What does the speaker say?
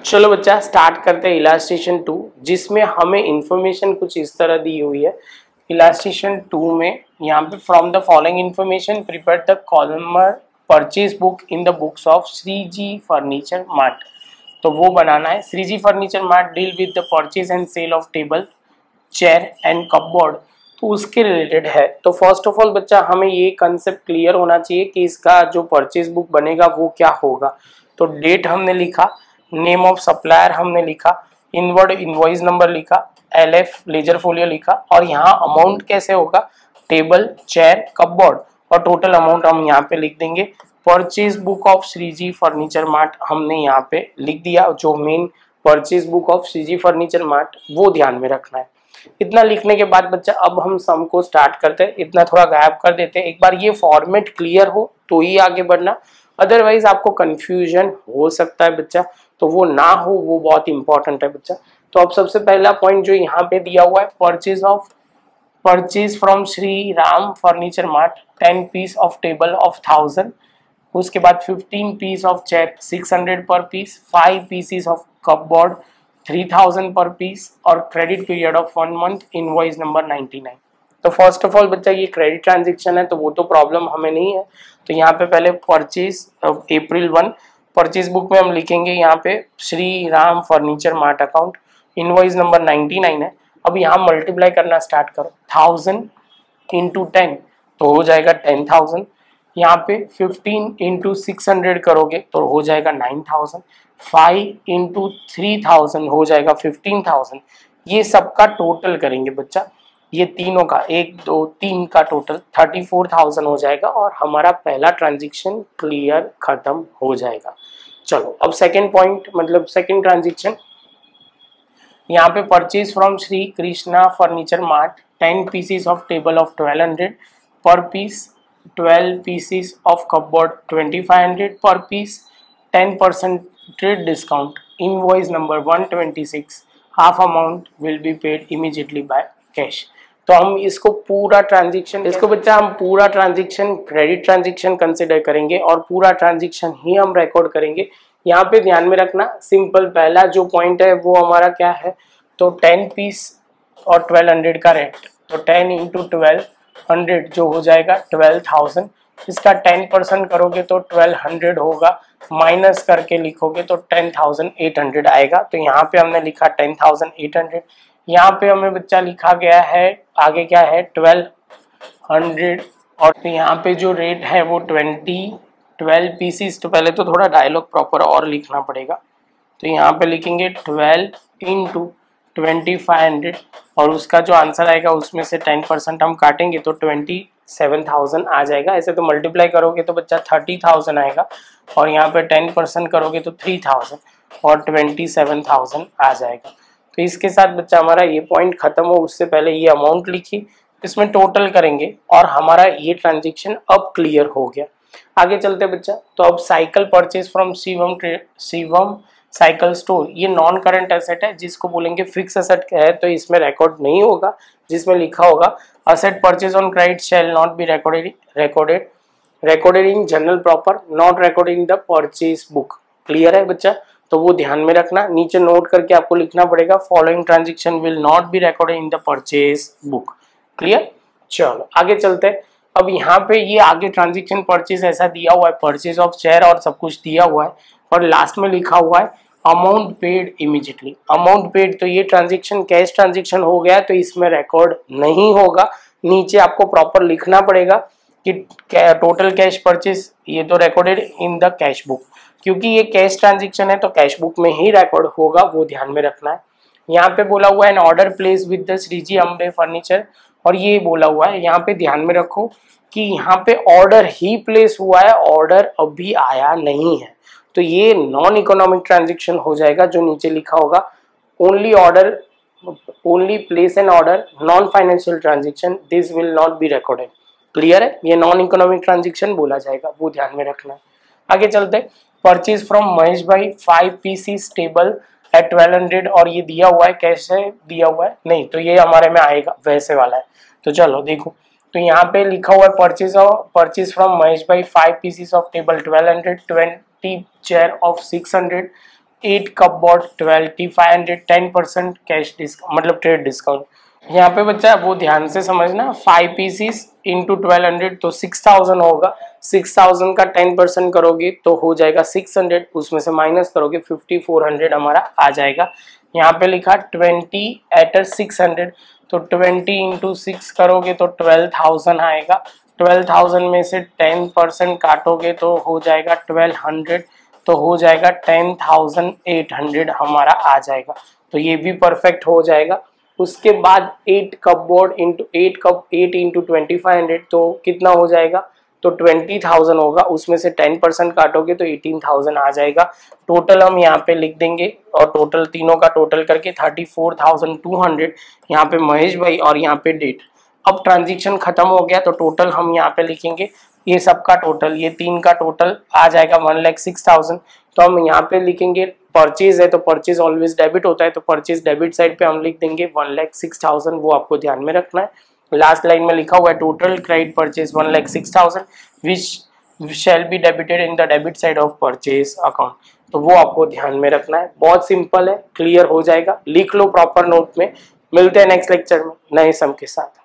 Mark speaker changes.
Speaker 1: चलो बच्चा स्टार्ट करते हैं इलास्ट्रेशन 2, जिसमें हमें इंफॉर्मेशन कुछ इस तरह दी हुई है। इलास्ट्रेशन 2 में यहाँ पे from the following information prepare the columnar purchase book in the books of Shri Ji furniture mart. तो वो बनाना है। Shri Ji furniture mart deal with the purchase and sale of table chair and cupboard, तो उसके रिलेटेड है। तो फर्स्ट ऑफ ऑल बच्चा हमें ये कंसेप्ट क्लियर होना चाहिए कि इसका जो परचेज बुक बनेगा वो क्या होगा। तो डेट हमने लिखा, नेम ऑफ सप्लायर हमने लिखा, इनवर्ड इनवॉइस नंबर लिखा, एलएफ लेजर फोलियो लिखा, और यहाँ अमाउंट कैसे होगा, टेबल चेयर कपबोर्ड, और टोटल अमाउंट हम यहाँ पे लिख देंगे। Purchase book of Shreeji Furniture Mart हमने यहाँ पे लिख दिया। जो main purchase book of Shreeji Furniture Mart वो ध्यान में रखना है। इतना लिखने के बाद बच्चा अब हम सम को स्टार्ट करते हैं। इतना थोड़ा गायब कर देते हैं। एक बार ये फॉर्मेट क्लियर हो तो ही आगे बढ़ना, अदरवाइज आपको कंफ्यूजन हो सकता है बच्चा, तो वो ना हो, वो बहुत इंपॉर्टेंट है बच्चा। तो अब सबसे पहला पॉइंट जो यहाँ पे दिया हुआ है, purchase from Shri Ram Furniture Mart 10 piece of table of 1000, उसके बाद 15 पीस ऑफ चेयर 600 पर पीस, 5 पीसीस ऑफ कपबोर्ड 3000 पर पीस, और credit period of 1 month, invoice number 99। तो फर्स्ट ऑफ ऑल बच्चा ये क्रेडिट ट्रांजेक्शन है, तो वो तो प्रॉब्लम हमें नहीं है। तो यहाँ पे पहले परचेज अप्रैल 1 परचेज बुक में हम लिखेंगे यहाँ पे Shri Ram Furniture mart account, invoice number 99 है। अब यहाँ मल्टीप्लाई करना स्टार्ट करो, 1000 इंटू 10 तो हो जाएगा 10,000। यहाँ पे 15 इंटू 600 करोगे तो हो जाएगा 9000, 5 इंटू 3000 हो जाएगा 15,000। ये सबका टोटल करेंगे बच्चा, ये तीनों का 1 2 3 का टोटल 34,000 हो जाएगा, और हमारा पहला ट्रांजेक्शन क्लियर खत्म हो जाएगा। चलो अब सेकेंड पॉइंट, मतलब सेकेंड ट्रांजेक्शन, यहाँ पे purchase from Shri Krishna Furniture Mart 10 pieces of table of 1200 per piece, 12 pieces of cupboard 2500 per piece, 10% trade discount, invoice number 126, half amount will be paid immediately by cash। तो हम इसको पूरा transaction, इसको बच्चा हम पूरा ट्रांजेक्शन क्रेडिट ट्रांजेक्शन कंसिडर करेंगे और पूरा ट्रांजेक्शन ही हम रिकॉर्ड करेंगे। यहाँ पे ध्यान में रखना, सिंपल पहला जो पॉइंट है वो हमारा क्या है, तो 10 पीस और 1200 का रेट, तो 10 इंटू 1200 जो हो जाएगा 12,000। इसका 10% करोगे तो 1200 होगा, माइनस करके लिखोगे तो 10,800 आएगा। तो यहाँ पे हमने लिखा 10,800। यहाँ पे हमें बच्चा लिखा गया है, आगे क्या है 1200, और तो यहाँ पे जो रेट है वो 12 पीसीस। तो पहले तो थोड़ा डायलॉग प्रॉपर और लिखना पड़ेगा। तो यहाँ पे लिखेंगे 12 इंटू 2500, और उसका जो आंसर आएगा उसमें से 10% हम काटेंगे तो 27,000 आ जाएगा। ऐसे तो मल्टीप्लाई करोगे तो बच्चा 30,000 आएगा, और यहाँ पे 10% करोगे तो 3000 और 27,000 आ जाएगा। तो इसके साथ बच्चा हमारा ये पॉइंट खत्म हो, उससे पहले ये अमाउंट लिखी, इसमें टोटल करेंगे, और हमारा ये ट्रांजेक्शन अब क्लियर हो गया। आगे चलते बच्चा। तो अब cycle purchase from Shivam cycle store, ये नॉन करंट एसेट है, जिसको बोलेंगे फिक्स एसेट है, तो इसमें रिकॉर्ड नहीं होगा। जिसमें लिखा होगा asset purchase on credit shall not be recorded in general proper, not recorded in the purchase book. Clear है बच्चा, तो वो ध्यान में रखना, नीचे नोट करके आपको लिखना पड़ेगा, following transaction will not be recorded in the purchase book. Clear, चलो आगे चलते हैं। अब यहाँ पे ये आगे ट्रांजेक्शन परचेज ऐसा दिया हुआ है, परचेज ऑफ शेयर और सब कुछ दिया हुआ है, और लास्ट में लिखा हुआ है amount paid immediately. Amount paid, तो ये ट्रांजेक्शन कैश ट्रांजेक्शन हो गया, तो इसमें रिकॉर्ड नहीं होगा। नीचे आपको प्रॉपर लिखना पड़ेगा कि टोटल कैश परचेज, ये तो recorded in the cash book, क्योंकि ये कैश ट्रांजेक्शन है तो कैश बुक में ही रिकॉर्ड होगा, वो ध्यान में रखना है। यहाँ पे बोला हुआ है an order place with the Shreeji Ambe Furniture, और ये बोला हुआ है, यहाँ पे ध्यान में रखो कि यहाँ पे ऑर्डर ही प्लेस हुआ है, ऑर्डर अभी आया नहीं है, तो ये नॉन इकोनॉमिक ट्रांजेक्शन हो जाएगा। जो नीचे लिखा होगा only place N order, non financial transaction, this will not be recorded. Clear है, ये नॉन इकोनॉमिक ट्रांजेक्शन बोला जाएगा, वो ध्यान में रखना है। आगे चलते, परचेज फ्रॉम महेश भाई 5 पीसीस टेबल एट 1200, और ये दिया हुआ है, कैसे दिया हुआ है नहीं, तो ये हमारे में आएगा वैसे वाला है। तो चलो देखो, तो यहाँ पे लिखा हुआ है परचेज फ्रॉम महेश भाई 5 pieces of table 1200, 20 chair of 600, 8 cupboard 12,500 10% cash discount मतलब ट्रेड डिस्काउंट। यहाँ पे बच्चा वो ध्यान से समझना, 5 पीसीस इंटू 1200 तो 6000 होगा। 6000 का 10% करोगे तो हो जाएगा 600, उसमें से माइनस करोगे 5400 हमारा आ जाएगा। यहाँ पे लिखा 20 एट 600 तो 20 इंटू 6 करोगे तो 12,000 आएगा। 12,000 में से 10% काटोगे तो हो जाएगा 1200, तो हो जाएगा 10,800 हमारा आ जाएगा। तो ये भी परफेक्ट हो जाएगा। उसके बाद 8 कपबोर्ड इंटू 8 इंटू 2500 तो कितना हो जाएगा, तो 20,000 होगा। उसमें से 10% काटोगे तो 18,000 आ जाएगा। टोटल हम यहाँ पे लिख देंगे और टोटल तीनों का टोटल करके 34,200 यहाँ पे महेश भाई और यहाँ पे डेट। अब ट्रांजेक्शन खत्म हो गया तो टोटल हम यहाँ पे लिखेंगे ये सब का टोटल, ये तीन का टोटल आ जाएगा 1,06,000। तो हम यहाँ पे लिखेंगे परचेज है तो परचेज ऑलवेज डेबिट होता है, तो परचेज डेबिट साइड पे हम लिख देंगे 1,06,000, वो आपको ध्यान में रखना है। लास्ट लाइन में लिखा हुआ है total credit purchase 1,06,000 which shall be debited in the debit side of purchase account, तो वो आपको ध्यान में रखना है। बहुत सिंपल है, क्लियर हो जाएगा, लिख लो प्रॉपर नोट में। मिलते हैं नेक्स्ट लेक्चर में नए सम के साथ।